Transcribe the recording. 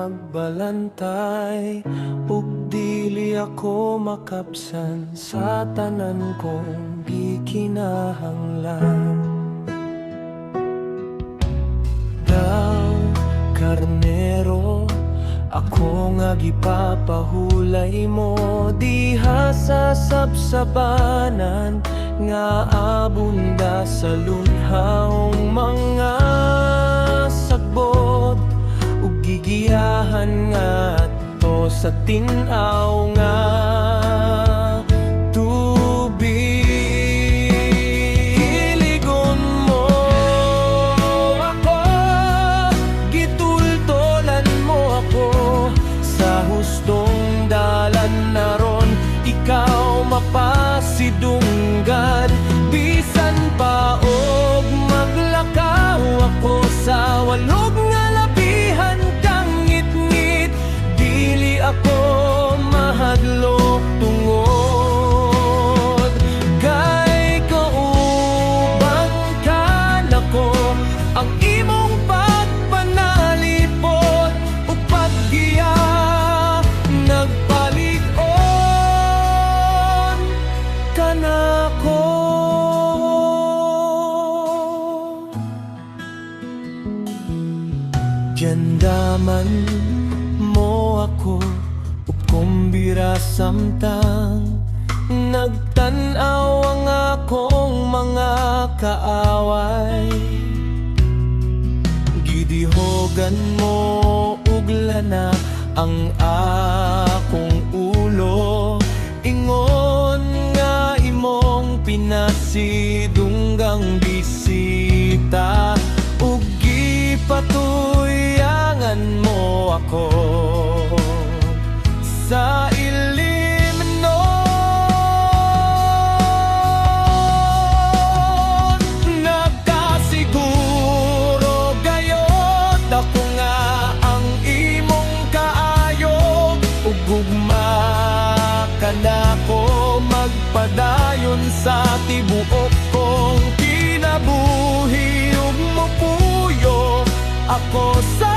magbalantay, ug dili ako makapsan sa tanan kong gikinahanglan. Daw karnero, ako nga gipapahulay mo diha sa sabsabanan, nga abunda sa lunhaong mga sagbot, ug gigiyahan nga to sa tin-aw nga tubig. Iligon mo ako, gitultolan mo ako sa hustong dalan naron, ikaw mapasidunggan. Bisan pa og maglakaw ako sa walog nga labihan kang ngit-ngit, dili ako mahadlok tungod kay kaubang ka nako. Ang imong pagpanalipot ug paggiya nagpalig-on ka nako. Diyandaman mo ako ug kumbira samtang nagtan-aw ang akong mga kaaway. Gidihogan mo ug lana ang akong ulo, ingon nga imong pinasidunggang bisita, ug gipatuyangan mo ako sa ilim nun. Nagkasiguro gayod ako nga ang imong kaayo, ug gugma ka nako magpadayon sa tibuok kong kinabuhi, ug mopuyo ako sa